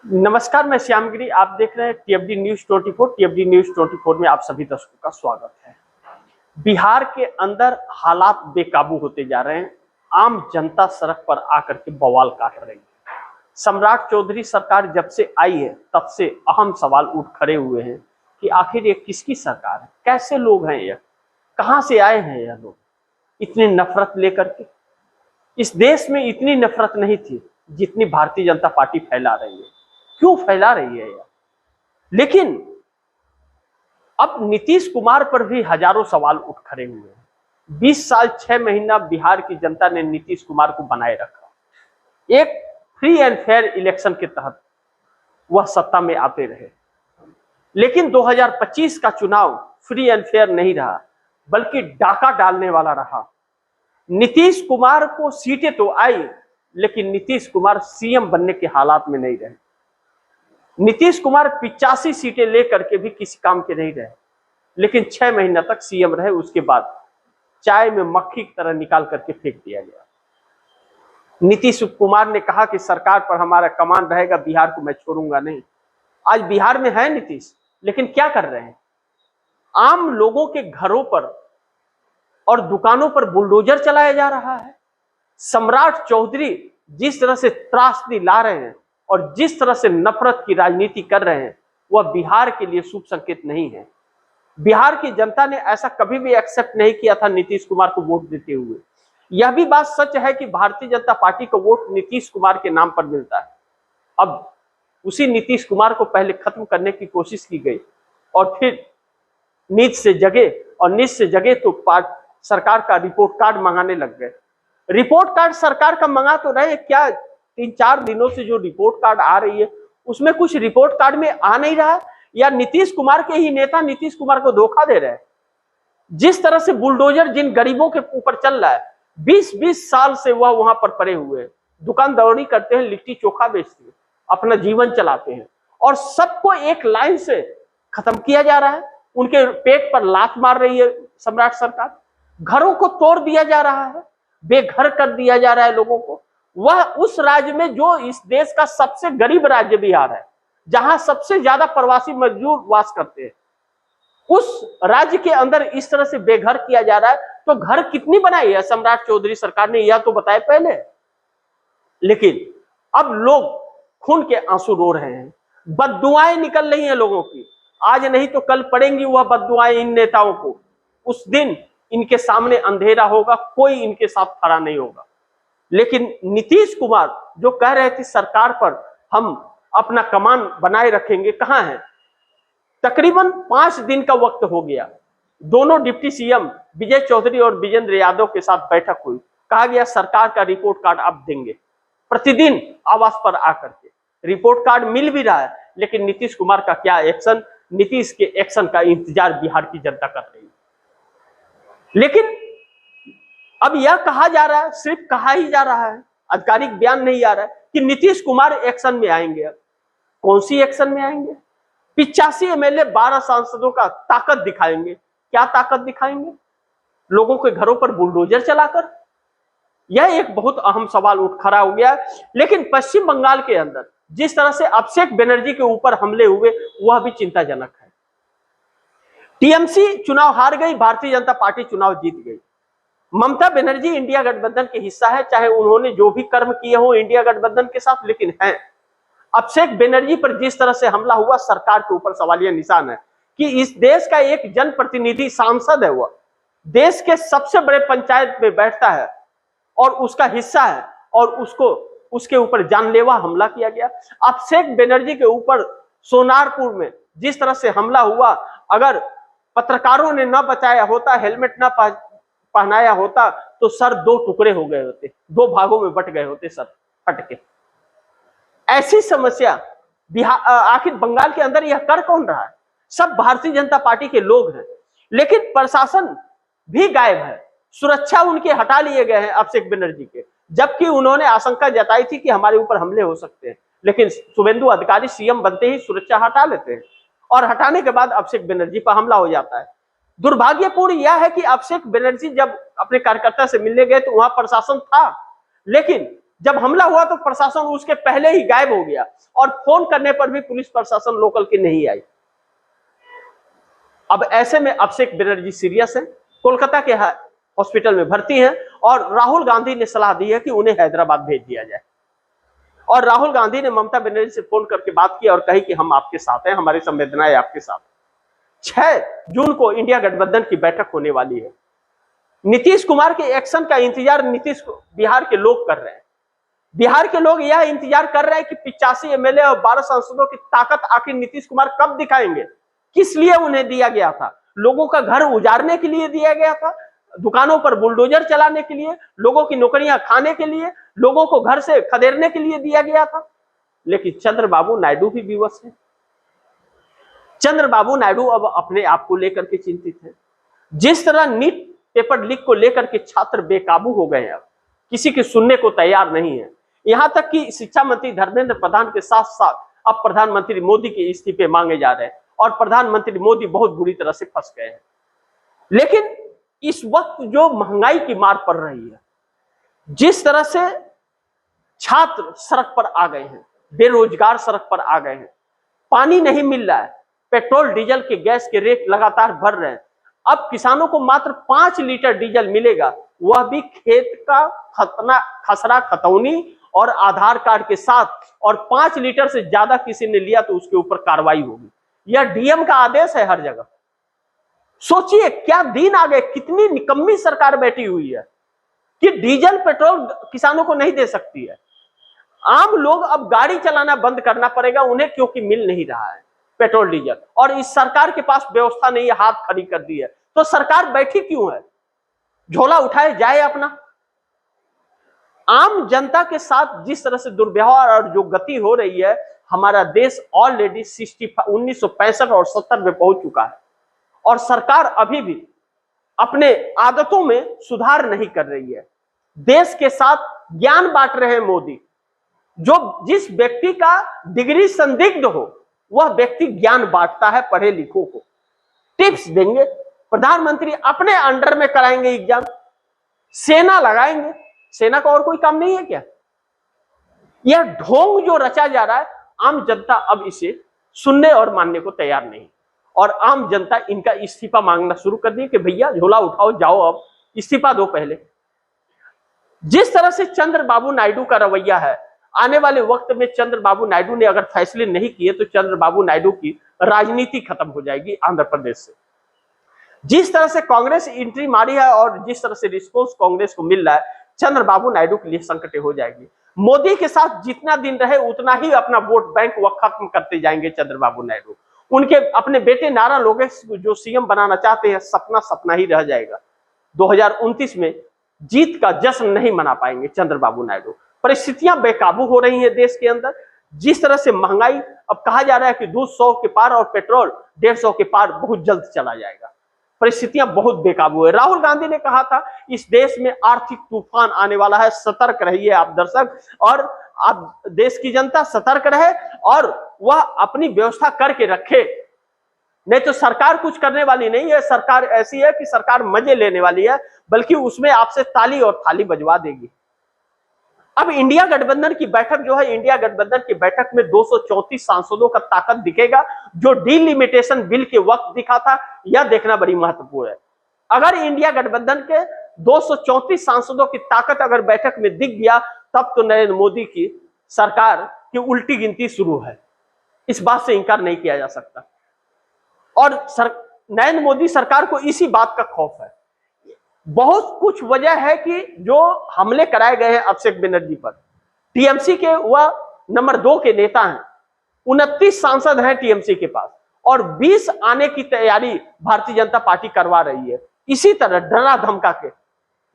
नमस्कार, मैं श्यामगिरी। आप देख रहे हैं टीएफडी न्यूज 24। टीएफडी न्यूज 24 में आप सभी दर्शकों का स्वागत है। बिहार के अंदर हालात बेकाबू होते जा रहे हैं। आम जनता सड़क पर आकर के बवाल काट रही है। सम्राट चौधरी सरकार जब से आई है तब से अहम सवाल उठ खड़े हुए हैं कि आखिर ये किसकी सरकार है, कैसे लोग हैं, ये कहां से आए हैं यह लोग इतनी नफरत लेकर के। इस देश में इतनी नफरत नहीं थी जितनी भारतीय जनता पार्टी फैला रही है। क्यों फैला रही है यार? लेकिन अब नीतीश कुमार पर भी हजारों सवाल उठ खड़े हुए हैं। 20 साल 6 महीना बिहार की जनता ने नीतीश कुमार को बनाए रखा। एक फ्री एंड फेयर इलेक्शन के तहत वह सत्ता में आते रहे, लेकिन 2025 का चुनाव फ्री एंड फेयर नहीं रहा, बल्कि डाका डालने वाला रहा। नीतीश कुमार को सीटें तो आई, लेकिन नीतीश कुमार सीएम बनने के हालात में नहीं रहे। नीतीश कुमार 85 सीटें लेकर के भी किसी काम के नहीं रहे, लेकिन 6 महीना तक सीएम रहे। उसके बाद चाय में मक्खी की तरह निकाल करके फेंक दिया गया। नीतीश कुमार ने कहा कि सरकार पर हमारा कमान रहेगा, बिहार को मैं छोड़ूंगा नहीं। आज बिहार में है नीतीश, लेकिन क्या कर रहे हैं? आम लोगों के घरों पर और दुकानों पर बुलडोजर चलाया जा रहा है। सम्राट चौधरी जिस तरह से त्रासदी ला रहे हैं और जिस तरह से नफरत की राजनीति कर रहे हैं, वह बिहार के लिए शुभ संकेत नहीं है। बिहार की जनता ने ऐसा कभी भी एक्सेप्ट नहीं किया था नीतीश कुमार को वोट देते हुए। यह भी बात सच है कि भारतीय जनता पार्टी को वोट नीतीश कुमार के नाम पर मिलता है। अब उसी नीतीश कुमार को पहले खत्म करने की कोशिश की गई और फिर नींद से जगे, और नींद से जगे तो सरकार का रिपोर्ट कार्ड मंगाने लग गए। रिपोर्ट कार्ड सरकार का मंगा तो रहे, क्या 3-4 दिनों से जो रिपोर्ट कार्ड आ रही है उसमें कुछ रिपोर्ट कार्ड में आ नहीं रहा है, या नीतीश कुमार के ही नेता नीतीश कुमार को धोखा दे रहे हैं? जिस तरह से बुलडोजर जिन गरीबों के ऊपर चल रहा है, 20-20 साल से वह वहां पर पड़े हुए हैं, दुकानदारी करते हैं, लिट्टी चोखा बेचते हैं, अपना जीवन चलाते हैं, और सबको एक लाइन से खत्म किया जा रहा है। उनके पेट पर लात मार रही है सम्राट सरकार। घरों को तोड़ दिया जा रहा है, बेघर कर दिया जा रहा है लोगों को। वह उस राज्य में जो इस देश का सबसे गरीब राज्य बिहार है, जहां सबसे ज्यादा प्रवासी मजदूर वास करते हैं, उस राज्य के अंदर इस तरह से बेघर किया जा रहा है। तो घर कितनी बनाई है सम्राट चौधरी सरकार ने, यह तो बताए पहले। लेकिन अब लोग खून के आंसू रो रहे हैं, बद्दुआएं निकल रही हैं लोगों की। आज नहीं तो कल पड़ेंगी वह बद्दुआएं इन नेताओं को। उस दिन इनके सामने अंधेरा होगा, कोई इनके साथ खड़ा नहीं होगा। लेकिन नीतीश कुमार जो कह रहे थे सरकार पर हम अपना कमान बनाए रखेंगे, कहां है? तकरीबन 5 दिन का वक्त हो गया। दोनों डिप्टी सीएम विजय चौधरी और विजेंद्र यादव के साथ बैठक हुई। कहा गया सरकार का रिपोर्ट कार्ड अब देंगे। प्रतिदिन आवास पर आकर के रिपोर्ट कार्ड मिल भी रहा है, लेकिन नीतीश कुमार का क्या एक्शन? नीतीश के एक्शन का इंतजार बिहार की जनता कर रही है। लेकिन अब यह कहा जा रहा है, सिर्फ कहा ही जा रहा है, आधिकारिक बयान नहीं आ रहा है कि नीतीश कुमार एक्शन में आएंगे। अब कौन सी एक्शन में आएंगे? 85 एमएलए 12 सांसदों का ताकत दिखाएंगे। क्या ताकत दिखाएंगे? लोगों के घरों पर बुलडोजर चलाकर? यह एक बहुत अहम सवाल उठ खड़ा हो गया। लेकिन पश्चिम बंगाल के अंदर जिस तरह से अभिषेक बनर्जी के ऊपर हमले हुए, वह भी चिंताजनक है। टीएमसी चुनाव हार गई, भारतीय जनता पार्टी चुनाव जीत गई। ममता बनर्जी इंडिया गठबंधन के हिस्सा है, चाहे उन्होंने जो भी कर्म किए हो इंडिया गठबंधन के साथ, लेकिन है। अभिषेक बनर्जी पर जिस तरह से हमला हुआ, सरकार के ऊपर सवालिया निशान है कि इस देश का एक जनप्रतिनिधि सांसद है, वह देश के सबसे बड़े पंचायत में बैठता है और उसका हिस्सा है, और उसके ऊपर जानलेवा हमला किया गया। अभिषेक बनर्जी के ऊपर सोनारपुर में जिस तरह से हमला हुआ, अगर पत्रकारों ने न बचाया होता, हेलमेट न पहनाया होता, तो सर 2 टुकड़े हो गए होते, 2 भागों में बट गए होते सर फट के। ऐसी समस्या बिहार, आखिर बंगाल के अंदर यह कर कौन रहा है? सब भारतीय जनता पार्टी के लोग हैं, लेकिन प्रशासन भी गायब है। सुरक्षा उनके हटा लिए गए हैं अभिषेक बनर्जी के, जबकि उन्होंने आशंका जताई थी कि हमारे ऊपर हमले हो सकते हैं। लेकिन शुभेंदु अधिकारी सीएम बनते ही सुरक्षा हटा लेते हैं, और हटाने के बाद अभिषेक बनर्जी पर हमला हो जाता है। दुर्भाग्यपूर्ण यह है कि अभिषेक बनर्जी जब अपने कार्यकर्ता से मिलने गए तो वहां प्रशासन था, लेकिन जब हमला हुआ तो प्रशासन उसके पहले ही गायब हो गया और फोन करने पर भी पुलिस प्रशासन लोकल की नहीं आई। अब ऐसे में अभिषेक बनर्जी सीरियस है, कोलकाता के हॉस्पिटल में भर्ती हैं और राहुल गांधी ने सलाह दी है कि उन्हें हैदराबाद भेज दिया जाए। और राहुल गांधी ने ममता बनर्जी से फोन करके बात की और कही कि हम आपके साथ हैं, हमारी संवेदनाएं आपके साथ। 6 जून को इंडिया गठबंधन की बैठक होने वाली है। नीतीश कुमार के एक्शन का इंतजार बिहार के लोग कर रहे हैं। बिहार के लोग यह इंतजार कर रहे हैं कि 85 एमएलए और 12 सांसदों की ताकत आखिर नीतीश कुमार कब दिखाएंगे। किस लिए उन्हें दिया गया था? लोगों का घर उजाड़ने के लिए दिया गया था, दुकानों पर बुलडोजर चलाने के लिए, लोगों की नौकरियां खाने के लिए, लोगों को घर से खदेड़ने के लिए दिया गया था। लेकिन चंद्रबाबू नायडू भी विवश है। चंद्रबाबू नायडू अब अपने आप को लेकर के चिंतित है। जिस तरह नीट पेपर लीक को लेकर के छात्र बेकाबू हो गए हैं, अब किसी की सुनने को तैयार नहीं है। यहां तक कि शिक्षा मंत्री धर्मेंद्र प्रधान के साथ साथ अब प्रधानमंत्री मोदी के इस्तीफे मांगे जा रहे हैं और प्रधानमंत्री मोदी बहुत बुरी तरह से फंस गए हैं। लेकिन इस वक्त जो महंगाई की मार पड़ रही है, जिस तरह से छात्र सड़क पर आ गए हैं, बेरोजगार सड़क पर आ गए हैं, पानी नहीं मिल रहा है, पेट्रोल डीजल के गैस के रेट लगातार बढ़ रहे हैं। अब किसानों को मात्र 5 लीटर डीजल मिलेगा, वह भी खेत का खसरा खतौनी और आधार कार्ड के साथ, और 5 लीटर से ज्यादा किसी ने लिया तो उसके ऊपर कार्रवाई होगी। यह डीएम का आदेश है हर जगह। सोचिए क्या दिन आ गए, कितनी निकम्मी सरकार बैठी हुई है कि डीजल पेट्रोल किसानों को नहीं दे सकती है। आम लोग अब गाड़ी चलाना बंद करना पड़ेगा उन्हें, क्योंकि मिल नहीं रहा है पेट्रोल डीजल, और इस सरकार के पास व्यवस्था नहीं है, हाथ खड़ी कर दी है। तो सरकार बैठी क्यों है? झोला उठाए जाए अपना। आम जनता के साथ जिस तरह से दुर्व्यवहार और जो गति हो रही है, हमारा देश ऑलरेडी 1965 और 70 में पहुंच चुका है और सरकार अभी भी अपने आदतों में सुधार नहीं कर रही है। देश के साथ ज्ञान बांट रहे हैं मोदी। जिस व्यक्ति का डिग्री संदिग्ध हो वह व्यक्ति ज्ञान बांटता है पढ़े लिखों को, टिप्स देंगे। प्रधानमंत्री अपने अंडर में कराएंगे एग्जाम, सेना लगाएंगे। सेना का और कोई काम नहीं है क्या? यह ढोंग जो रचा जा रहा है, आम जनता अब इसे सुनने और मानने को तैयार नहीं, और आम जनता इनका इस्तीफा मांगना शुरू कर दी कि भैया झोला उठाओ, जाओ अब इस्तीफा दो। पहले जिस तरह से चंद्रबाबू नायडू का रवैया है, आने वाले वक्त में चंद्रबाबू नायडू ने अगर फैसले नहीं किए तो चंद्रबाबू नायडू की राजनीति खत्म हो जाएगी आंध्र प्रदेश से। जिस तरह से कांग्रेस एंट्री मारी है और जिस तरह से रिस्पॉन्स कांग्रेस को मिल रहा है, चंद्रबाबू नायडू के लिए संकट हो जाएगी। मोदी के साथ जितना दिन रहे उतना ही अपना वोट बैंक वह खत्म करते जाएंगे चंद्रबाबू नायडू। उनके अपने बेटे नारा लोकेश जो सीएम बनाना चाहते हैं, सपना सपना ही रह जाएगा। 2029 में जीत का जश्न नहीं मना पाएंगे चंद्रबाबू नायडू। परिस्थितियां बेकाबू हो रही हैं देश के अंदर। जिस तरह से महंगाई, अब कहा जा रहा है कि दूध 100 के पार और पेट्रोल 150 के पार बहुत जल्द चला जाएगा। परिस्थितियां बहुत बेकाबू है। राहुल गांधी ने कहा था इस देश में आर्थिक तूफान आने वाला है, सतर्क रहिए आप दर्शक, और आप देश की जनता सतर्क रहे और वह अपनी व्यवस्था करके रखे, नहीं तो सरकार कुछ करने वाली नहीं है। सरकार ऐसी है कि सरकार मजे लेने वाली है, बल्कि उसमें आपसे ताली और थाली बजवा देगी। अब इंडिया गठबंधन की बैठक जो है, इंडिया गठबंधन की बैठक में 234 सांसदों का ताकत दिखेगा, जो डिलिमिटेशन बिल के वक्त दिखा था। यह देखना बड़ी महत्वपूर्ण है। अगर इंडिया गठबंधन के 234 सांसदों की ताकत अगर बैठक में दिख गया, तब तो नरेंद्र मोदी की सरकार की उल्टी गिनती शुरू है। इस बात से इंकार नहीं किया जा सकता। और नरेंद्र मोदी सरकार को इसी बात का खौफ है। बहुत कुछ वजह है कि जो हमले कराए गए हैं अभिषेक बनर्जी पर। टीएमसी के वह नंबर 2 के नेता हैं, 29 सांसद हैं टीएमसी के पास, और 20 आने की तैयारी भारतीय जनता पार्टी करवा रही है। इसी तरह डरा धमका के,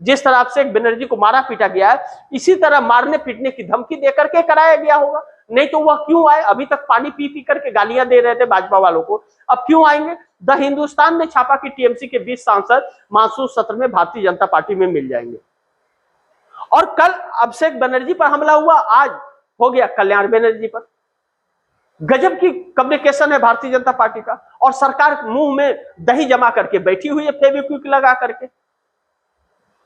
जिस तरह अभिषेक बनर्जी को मारा पीटा गया है, इसी तरह मारने पीटने की धमकी देकर के कराया गया होगा। नहीं तो वह क्यों आए? अभी तक पानी पी पी करके गालियां दे रहे थे भाजपा वालों को, अब क्यों आएंगे? द हिंदुस्तान ने छापा कि टीएमसी के 20 सांसद मानसून सत्र में भारतीय जनता पार्टी में मिल जाएंगे। और कल अभिषेक बनर्जी पर हमला हुआ, आज हो गया कल्याण बनर्जी पर। गजब की कम्युनिकेशन है भारतीय जनता पार्टी का, और सरकार मुंह में दही जमा करके बैठी हुई है, फेविक्विक लगा करके।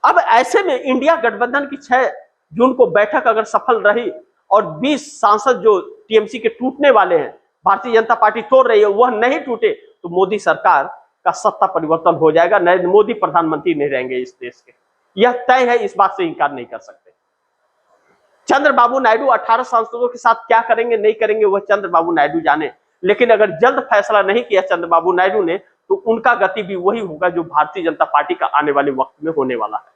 अब ऐसे में इंडिया गठबंधन की 6 जून को बैठक अगर सफल रही और 20 सांसद जो टीएमसी के टूटने वाले हैं, भारतीय जनता पार्टी तोड़ रही है, वह नहीं टूटे तो मोदी सरकार का सत्ता परिवर्तन हो जाएगा, नरेंद्र मोदी प्रधानमंत्री नहीं रहेंगे इस देश के। यह तय है, इस बात से इंकार नहीं कर सकते। चंद्रबाबू नायडू 18 सांसदों के साथ क्या करेंगे नहीं करेंगे वह चंद्रबाबू नायडू जाने, लेकिन अगर जल्द फैसला नहीं किया चंद्रबाबू नायडू ने तो उनका गति भी वही होगा जो भारतीय जनता पार्टी का आने वाले वक्त में होने वाला है।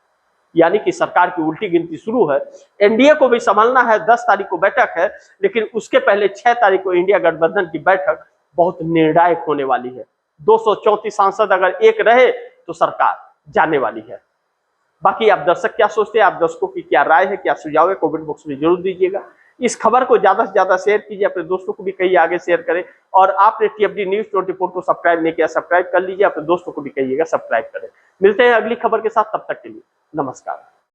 यानी कि सरकार की उल्टी गिनती शुरू है। एनडीए को भी संभालना है, 10 तारीख को बैठक है, लेकिन उसके पहले 6 तारीख को इंडिया गठबंधन की बैठक बहुत निर्णायक होने वाली है। 234 सांसद अगर एक रहे तो सरकार जाने वाली है। बाकी आप दर्शक क्या सोचते हैं, आप दर्शकों की क्या राय है, क्या सुझाव है, कमेंट बॉक्स में जरूर दीजिएगा। इस खबर को ज्यादा से ज्यादा शेयर कीजिए, अपने दोस्तों को भी कहिए आगे शेयर करें। और आपने टीएफडी न्यूज 24 को सब्सक्राइब नहीं किया, सब्सक्राइब कर लीजिए, अपने दोस्तों को भी कहिएगा सब्सक्राइब करें। मिलते हैं अगली खबर के साथ, तब तक के लिए नमस्कार।